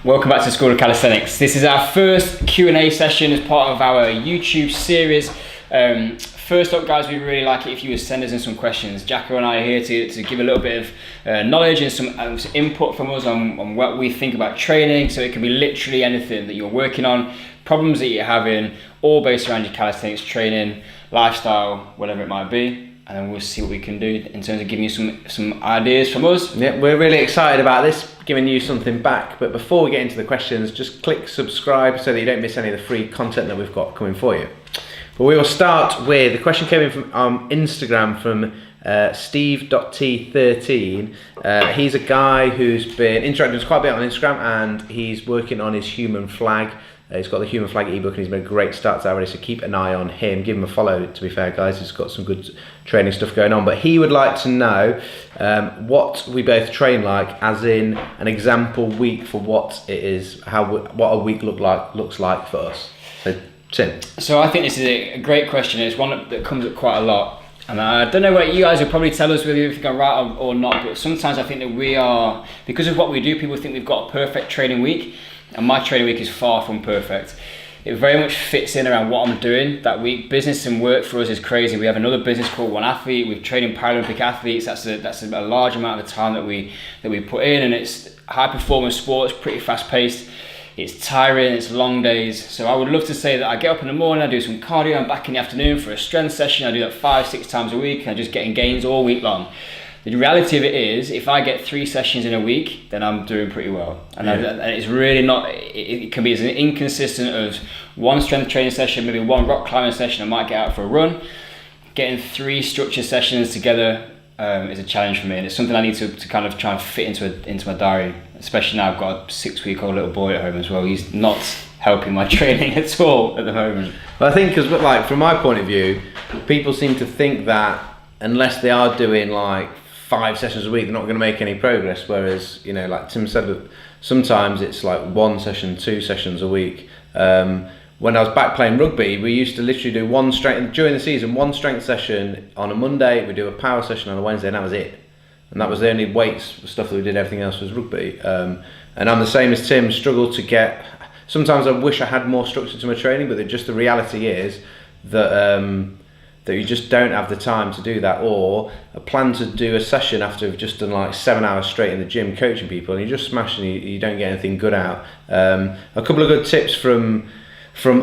Welcome back to School of Calisthenics. This is our first Q&A session as part of our YouTube series. First up, guys, we'd really like it if you would send us in some questions. Jacko and I are here to give a little bit of knowledge and some input from us on what we think about training. So it can be literally anything that you're working on, problems that you're having, all based around your calisthenics training, lifestyle, whatever it might be. And then we'll see what we can do in terms of giving you some ideas from us. Yeah, we're really excited about this, giving you something back. But before we get into the questions, just click subscribe so that you don't miss any of the free content that we've got coming for you. But we will start with, the question came in from Instagram from Steve.T13. He's a guy who's been interacting with us quite a bit on Instagram, and he's working on his human flag. He's got the Human Flag ebook and he's made a great start to that already, so keep an eye on him. Give him a follow, to be fair, guys. He's got some good training stuff going on. But he would like to know what we both train like, as in an example week for what it is, what a week looks like for us. So, Tim. So I think this is a great question. It's one that comes up quite a lot. And I don't know what you guys will probably tell us whether you think I'm right or not, but sometimes I think that we are, because of what we do, people think we've got a perfect training week. And my training week is far from perfect. It very much fits in around what I'm doing that week. Business and work for us is crazy. We have another business called One Athlete. We're training Paralympic athletes. That's a large amount of the time that we put in, and it's high performance sports, pretty fast paced. It's tiring, it's long days. So I would love to say that I get up in the morning, I do some cardio, I'm back in the afternoon for a strength session. I do that 5-6 times a week, and I'm just getting gains all week long. The reality of it is, if I get 3 sessions in a week, then I'm doing pretty well. And it's really not, it can be as inconsistent as one strength training session, maybe one rock climbing session, I might get out for a run. Getting 3 structured sessions together is a challenge for me, and it's something I need to kind of try and fit into my diary, especially now I've got a 6-week-old little boy at home as well. He's not helping my training at all at the moment. Well, I think, because like from my point of view, people seem to think that unless they are doing like 5 sessions a week, they're not going to make any progress. Whereas, you know, like Tim said, that sometimes it's like 1 session, 2 sessions a week. When I was back playing rugby, we used to literally do one strength during the season, 1 strength session on a Monday. We do a power session on a Wednesday, and that was it. And that was the only weights stuff that we did. Everything else was rugby. And I'm the same as Tim. Struggle to get. Sometimes I wish I had more structure to my training, but just the reality is that that you just don't have the time to do that, or a plan to do a session after you've just done like 7 hours straight in the gym coaching people, and you just smash and you don't get anything good out. A couple of good tips from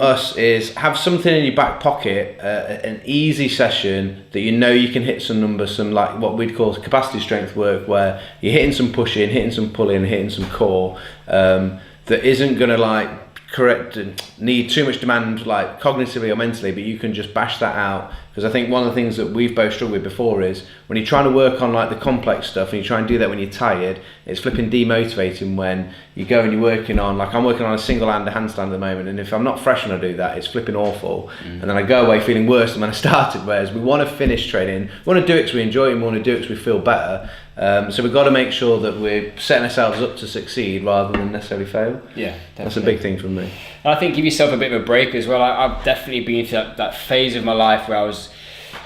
us is have something in your back pocket, an easy session that you know you can hit some numbers, some like what we'd call capacity strength work, where you're hitting some pushing, hitting some pulling, hitting some core, that isn't going to like correct and need too much demand like cognitively or mentally, but you can just bash that out. Because I think one of the things that we've both struggled with before is when you're trying to work on like the complex stuff and you try and do that when you're tired, it's flipping demotivating when you go and you're working on, like I'm working on a single-hander handstand at the moment, and if I'm not fresh when I do that, it's flipping awful. And then I go away feeling worse than when I started. Whereas we want to finish training, we want to do it because we enjoy it, and we want to do it because we feel better. So we've got to make sure that we're setting ourselves up to succeed rather than necessarily fail. Yeah, definitely. That's a big thing for me. And I think give yourself a bit of a break as well. I've definitely been through that phase of my life where I was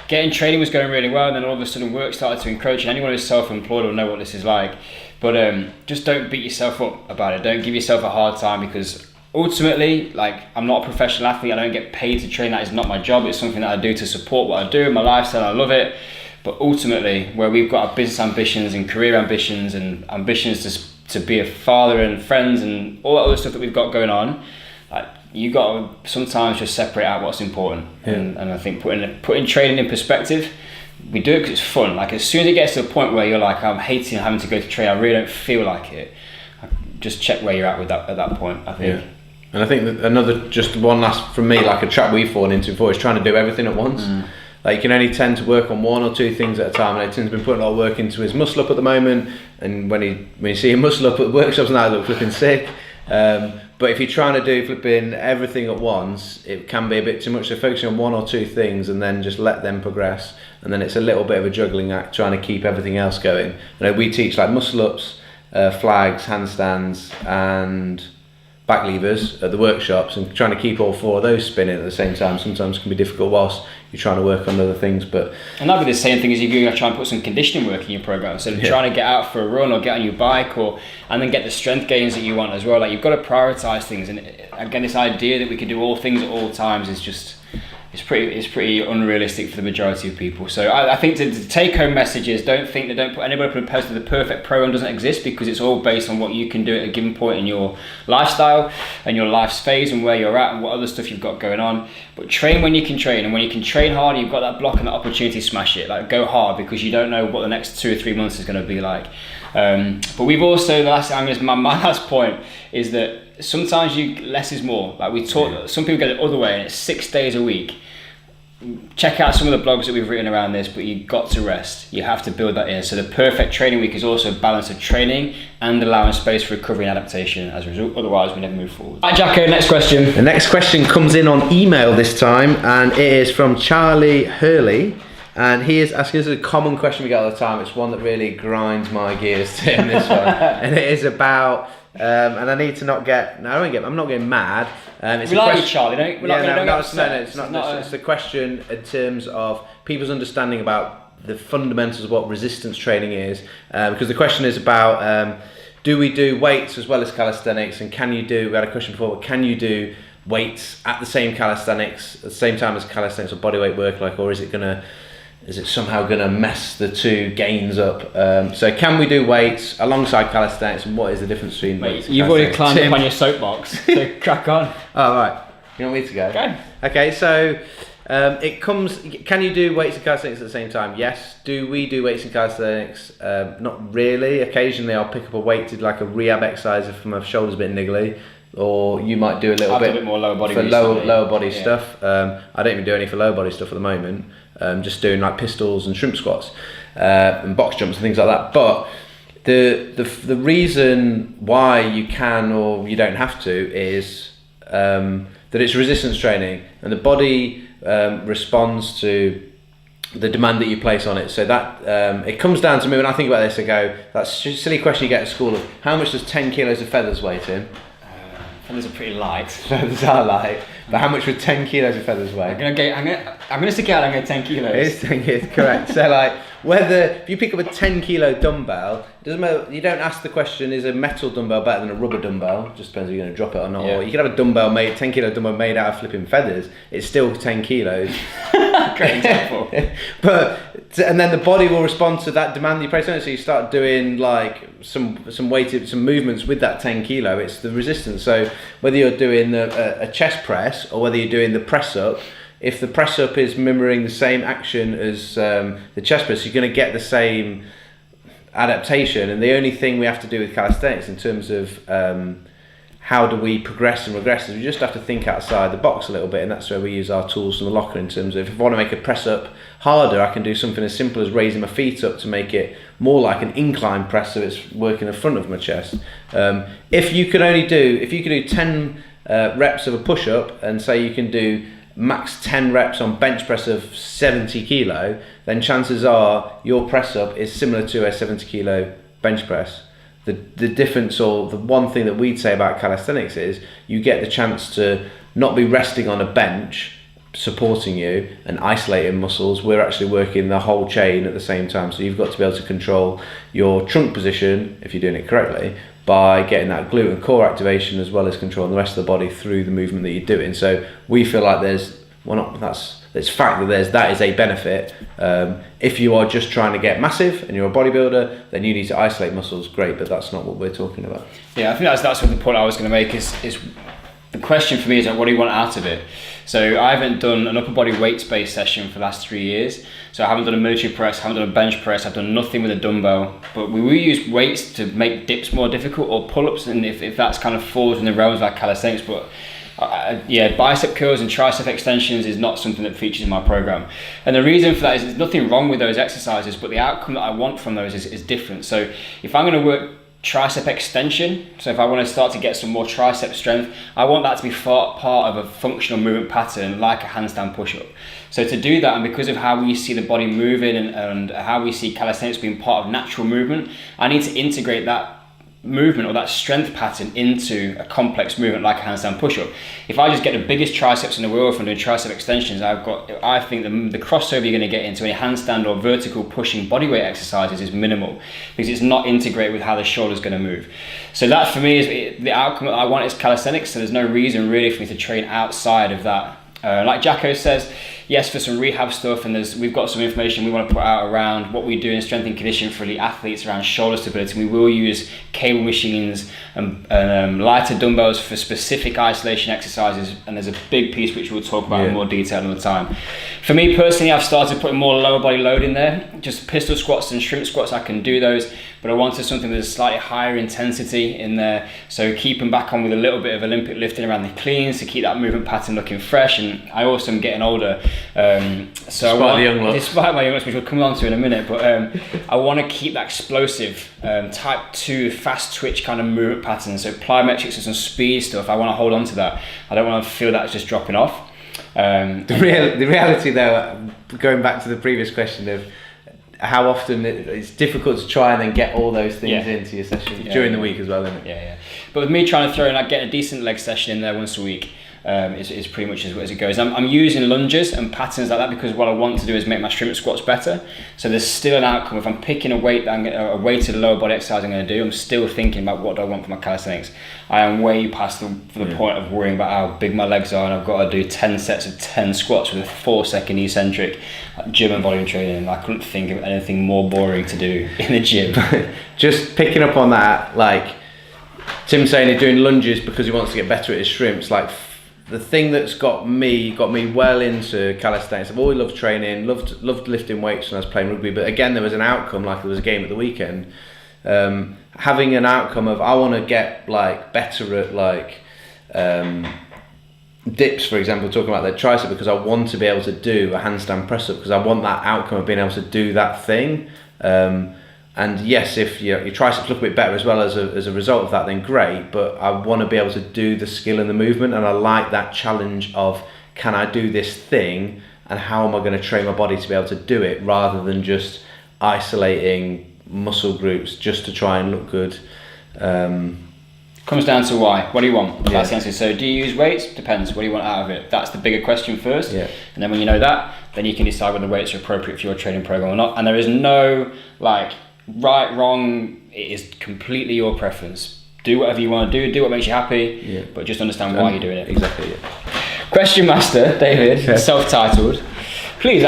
training was going really well, and then all of a sudden work started to encroach, and anyone who's self-employed will know what this is like. But just don't beat yourself up about it. Don't give yourself a hard time, because ultimately, like, I'm not a professional athlete. I don't get paid to train. That is not my job. It's something that I do to support what I do, my lifestyle. I love it. But ultimately, where we've got our business ambitions and career ambitions and ambitions to be a father and friends and all that other stuff that we've got going on, like, you got to sometimes just separate out what's important. Yeah. And I think putting training in perspective, we do it because it's fun. Like, as soon as it gets to the point where you're like, I'm hating having to go to train, I really don't feel like it, just check where you're at with that at that point, I think. Yeah. And I think that just one last, from me, like a trap we've fallen into before, is trying to do everything at once. Like, you can only tend to work on 1 or 2 things at a time. And Tim's been putting a lot of work into his muscle up at the moment, and when you see him muscle up at workshops now, they look flipping sick. But if you're trying to do flipping everything at once, it can be a bit too much. So focusing on 1 or 2 things and then just let them progress, and then it's a little bit of a juggling act trying to keep everything else going. You know, we teach like muscle ups, flags, handstands, and back levers at the workshops, and trying to keep all 4 of those spinning at the same time sometimes can be difficult whilst you're trying to work on other things. And that'd be the same thing as if you're going to try and put some conditioning work in your program. So trying to get out for a run or get on your bike, and then get the strength gains that you want as well. Like, you've got to prioritize things. And again, this idea that we can do all things at all times is just, it's pretty unrealistic for the majority of people. So I think the take-home message is, don't put anybody put a post that the perfect program doesn't exist, because it's all based on what you can do at a given point in your lifestyle and your life's phase and where you're at and what other stuff you've got going on. But train when you can train, and when you can train hard, you've got that block and that opportunity, smash it. Like, go hard, because you don't know what the next 2 or 3 months is going to be like. But we've also, my last point is that sometimes less is more. Like, we talk, some people go the other way, and it's 6 days a week. Check out some of the blogs that we've written around this, but you've got to rest. You have to build that in. So the perfect training week is also a balance of training and allowing space for recovery and adaptation as a result. Otherwise, we never move forward. Right, Jacko, next question. The next question comes in on email this time, and it is from Charlie Hurley. And he is asking, this is a common question we get all the time. It's one that really grinds my gears in this one. And it is about, and I need to not get, no, I'm not getting mad. It's we like you, Charlie, don't we? It's a question in terms of people's understanding about the fundamentals of what resistance training is. Because the question is about, do we do weights as well as calisthenics? And we had a question before, can you do weights at the same calisthenics, at the same time as calisthenics or bodyweight work, or is it somehow going to mess the two gains up? So can we do weights alongside calisthenics, and what is the difference between weights? You've already climbed up on your soapbox, so crack on. Oh, right. You want me to go? Go. Okay, so can you do weights and calisthenics at the same time? Yes. Do we do weights and calisthenics? Not really. Occasionally I'll pick up a weight to like a rehab exercise if my shoulder's a bit niggly. Or you might do a little bit more lower body for lower body stuff. I don't even do any for lower body stuff at the moment. Just doing like pistols and shrimp squats and box jumps and things like that. But the reason why you can or you don't have to is that it's resistance training, and the body responds to the demand that you place on it. So that it comes down to me when I think about this. I go, that's a silly question you get at school of how much does 10 kilos of feathers weigh in? Feathers are pretty light. Feathers are light, but how much would 10 kilos of feathers weigh? I'm gonna stick out. I'm gonna 10 kilos. It is 10 kilos, correct. So like, if you pick up a 10 kilo dumbbell, it doesn't matter. You don't ask the question: is a metal dumbbell better than a rubber dumbbell? Just depends if you're going to drop it or not. Yeah. Or you could have a 10 kilo dumbbell made out of flipping feathers. It's still 10 kilos. Great example. And then the body will respond to that demand you place on it. So you start doing like some movements with that 10 kilo. It's the resistance. So whether you're doing a chest press or whether you're doing the press up, if the press up is mirroring the same action as the chest press, you're going to get the same adaptation. And the only thing we have to do with calisthenics in terms of how do we progress and regress is we just have to think outside the box a little bit, and that's where we use our tools from the locker in terms of if I want to make a press up harder, I can do something as simple as raising my feet up to make it more like an incline press so it's working in front of my chest. If you could do 10 reps of a push-up and say you can do max 10 reps on bench press of 70 kilo, then chances are your press up is similar to a 70 kilo bench press. The difference, or the one thing that we'd say about calisthenics is you get the chance to not be resting on a bench supporting you and isolating muscles. We're actually working the whole chain at the same time, so you've got to be able to control your trunk position if you're doing it correctly by getting that glute and core activation as well as controlling the rest of the body through the movement that you're doing. So we feel like it's fact that that is a benefit. If you are just trying to get massive and you're a bodybuilder, then you need to isolate muscles, great, but that's not what we're talking about. Yeah, I think that's what the point I was going to make is the question for me is like, what do you want out of it? So I haven't done an upper body weights-based session for the last 3 years. So I haven't done a military press, I haven't done a bench press, I've done nothing with a dumbbell. But we will use weights to make dips more difficult or pull-ups, and if that's kind of falls in the realms of our calisthenics. But bicep curls and tricep extensions is not something that features in my program. And the reason for that is there's nothing wrong with those exercises, but the outcome that I want from those is different. So if I'm going to work tricep extension, so if I want to start to get some more tricep strength, I want that to be part of a functional movement pattern like a handstand push-up. So to do that, and because of how we see the body moving and how we see calisthenics being part of natural movement, I need to integrate that movement or that strength pattern into a complex movement like a handstand push-up. If I just get the biggest triceps in the world from doing tricep extensions, I think the crossover you're going to get into any handstand or vertical pushing bodyweight exercises is minimal, because it's not integrated with how the shoulder's going to move. So that for me is the outcome I want is calisthenics, so there's no reason really for me to train outside of that. Like Jacko says, yes, for some rehab stuff, and we've got some information we want to put out around what we do in strength and conditioning for elite athletes around shoulder stability. We will use cable machines and lighter dumbbells for specific isolation exercises, and there's a big piece which we'll talk about in more detail another time. For me personally, I've started putting more lower body load in there. Just pistol squats and shrimp squats, I can do those, but I wanted something with a slightly higher intensity in there, so keeping back on with a little bit of Olympic lifting around the cleans to keep that movement pattern looking fresh. And I also am getting older, despite my young looks, which we'll come on to in a minute, but I want to keep that explosive type 2 fast twitch kind of movement pattern. So plyometrics and some speed stuff, I want to hold on to that. I don't want to feel that it's just dropping off. The reality though, going back to the previous question of how often it's difficult to try and then get all those things into your session during the week as well, isn't it? Yeah. But with me trying to throw in, like, getting a decent leg session in there once a week, is pretty much as it goes. I'm using lunges and patterns like that because what I want to do is make my shrimp squats better. So there's still an outcome. If I'm picking a weighted lower body exercise I'm going to do, I'm still thinking about what do I want for my calisthenics. I am way past the point of worrying about how big my legs are and I've got to do 10 sets of 10 squats with a 4-second eccentric, like gym and volume training. I couldn't think of anything more boring to do in the gym. Just picking up on that, like Tim's saying he's doing lunges because he wants to get better at his shrimps. Like the thing that's got me well into calisthenics, I've always loved training, loved lifting weights when I was playing rugby, but again there was an outcome, like there was a game at the weekend, having an outcome of I want to get like better at like dips, for example, talking about the tricep, because I want to be able to do a handstand press up because I want that outcome of being able to do that thing. And yes, if your triceps look a bit better as well as a result of that, then great, but I want to be able to do the skill and the movement, and I like that challenge of, can I do this thing and how am I going to train my body to be able to do it, rather than just isolating muscle groups just to try and look good. Comes down to why. What do you want? That's the answer. So do you use weights? Depends. What do you want out of it? That's the bigger question first. And then when you know that, then you can decide whether weights are appropriate for your training program or not. And there is no like right, wrong. It is completely your preference. Do whatever you want to do what makes you happy, but just understand why you're doing it. Exactly. Question Master David, self-titled. Please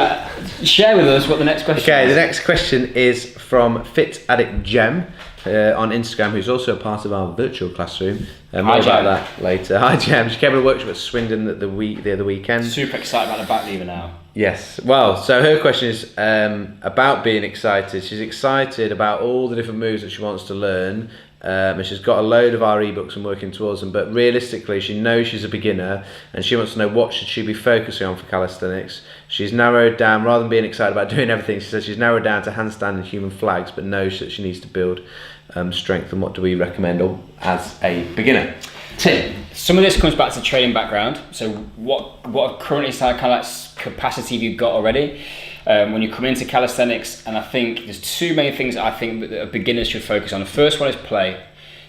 share with us what the next question is. Okay, the next question is from Fit Addict Gem on Instagram, who's also a part of our virtual classroom. More about that later. Hi Gem, she came to a workshop at Swindon the other weekend. Super excited about the back lever now. Yes, well, so her question is about being excited. She's excited about all the different moves that she wants to learn. And she's got a load of our ebooks and working towards them, but realistically she knows she's a beginner and she wants to know what should she be focusing on for calisthenics. She's narrowed down, rather than being excited about doing everything, she says she's narrowed down to handstand and human flags, but knows that she needs to build strength. And what do we recommend as a beginner? Tim. Some of this comes back to training background. So what currently kind of like capacity have you got already? When you come into calisthenics, and I think there's two main things that I think that beginners should focus on. The first one is play.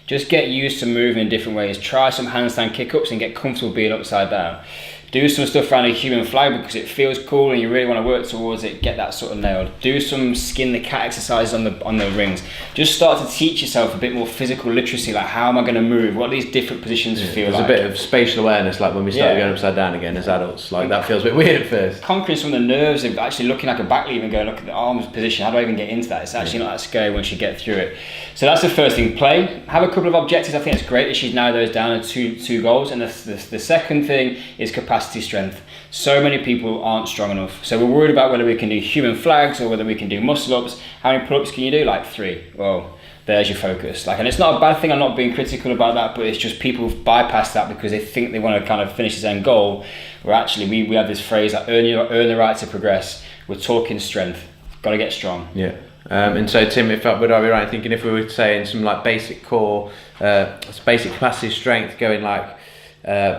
Just get used to moving in different ways. Try some handstand kick-ups and get comfortable being upside down. Do some stuff around a human flag because it feels cool and you really want to work towards it. Get that sort of nailed. Do some skin the cat exercises on the rings. Just start to teach yourself a bit more physical literacy, like how am I going to move? What do these different positions feel like? There's a bit of spatial awareness, like when we started going upside down again as adults. Like that feels a bit weird at first. Conquering some of the nerves of actually looking like a back lever and going, look at the arms position. How do I even get into that? It's actually not that scary once you get through it. So that's the first thing. Play. Have a couple of objectives. I think it's great that she's narrowed those down to two goals. And the second thing is capacity strength. So many people aren't strong enough. So we're worried about whether we can do human flags or whether we can do muscle ups. How many pull-ups can you do? Like 3. Well, there's your focus. And it's not a bad thing. I'm not being critical about that, but it's just people bypass that because they think they want to kind of finish their end goal. Where actually we have this phrase like earn the right to progress. We're talking strength. Got to get strong. Yeah. And so Tim, would I be right in thinking if we were saying some like basic core, basic capacity strength, going like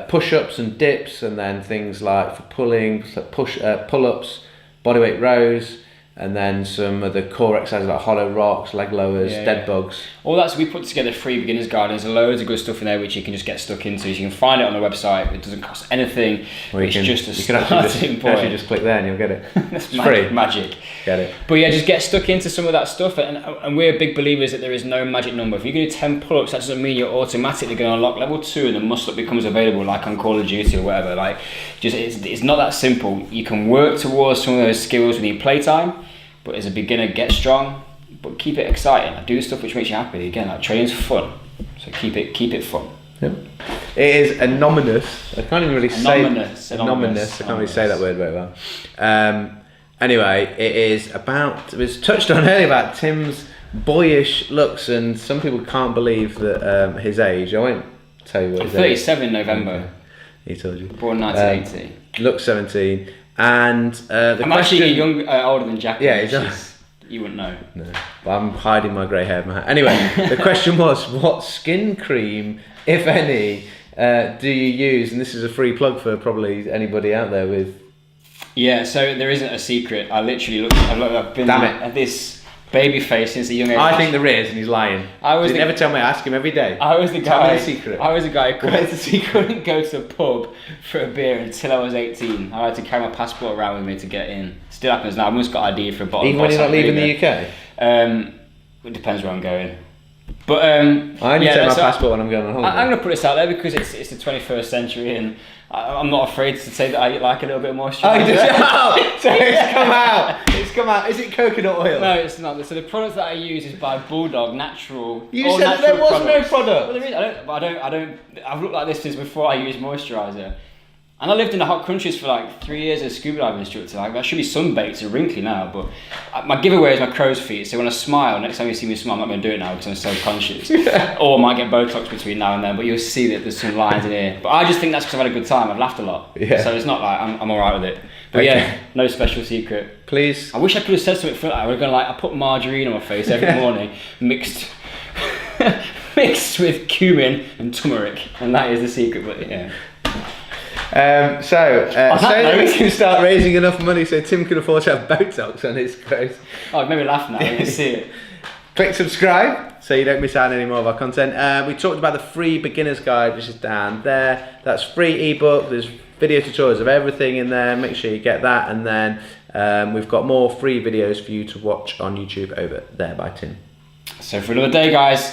push-ups and dips, and then things like for pulling, pull-ups, bodyweight rows, and then some of the core exercises like hollow rocks, leg lowers, dead bugs. All that, so we put together a free beginner's guide. There's loads of good stuff in there which you can just get stuck into. You can find it on the website. It doesn't cost anything. It's just a starting point. Actually just click there and you'll get it. It's free. Magic. Get it. But yeah, just get stuck into some of that stuff. And we're big believers that there is no magic number. If you can do 10 pull-ups, that doesn't mean you're automatically going to unlock level 2 and the muscle up becomes available like on Call of Duty or whatever. Like, just it's not that simple. You can work towards some of those skills with your playtime. But as a beginner, get strong, but keep it exciting. Do stuff which makes you happy. Again, like training's fun, so keep it fun. Yep. It is anonymous. I can't even really say anonymous. I can't really say that word very well. Anyway, it was touched on earlier about Tim's boyish looks, and some people can't believe that his age. I won't tell you what his age. 37 in November. Okay. He told you. Born 1980. Looks 17. And I'm actually older than Jack. Yeah, exactly. You wouldn't know. No, but I'm hiding my grey hair in my hair. Anyway, the question was, what skin cream, if any, do you use? And this is a free plug for probably anybody out there with. Yeah, so there isn't a secret. I literally I've been at this baby face since a young age. I think there is, and he's lying. He never tell me. I ask him every day. I was the guy. Tell me the secret. I was the guy who couldn't go to a pub for a beer until I was 18. I had to carry my passport around with me to get in. Still happens now. I've almost got ID for a bottle. Even when you're not leaving the UK. It depends where I'm going. But I only take my passport when I'm going on holiday. I'm going to put this out there because it's the 21st century and I'm not afraid to say that I like a little bit of moisturiser. So it's come out. Is it coconut oil? No, it's not. So the product that I use is by Bulldog Natural. You said there was no product. Well, there is. I don't. I've looked like this since before I used moisturiser. And I lived in the hot countries for like 3 years as a scuba diving instructor. Like, I should be sunbaked and wrinkly now, but my giveaway is my crow's feet. So when I smile, next time you see me smile, I'm not going to do it now because I'm self-conscious. Or I might get Botox between now and then, but you'll see that there's some lines in here. But I just think that's because I've had a good time. I've laughed a lot. Yeah. So it's not like I'm all right with it. But yeah, no special secret. Please. I wish I could have said something for that. I would have gone like, I put margarine on my face every morning, mixed with cumin and turmeric. And that is the secret, but yeah. So that we can start raising enough money so Tim can afford to have Botox on his face. Oh, it made me laugh now. You can see it. Click subscribe so you don't miss out on any more of our content. We talked about the free beginner's guide, which is down there. That's free ebook. There's video tutorials of everything in there. Make sure you get that. And then we've got more free videos for you to watch on YouTube over there by Tim. So for another day, guys.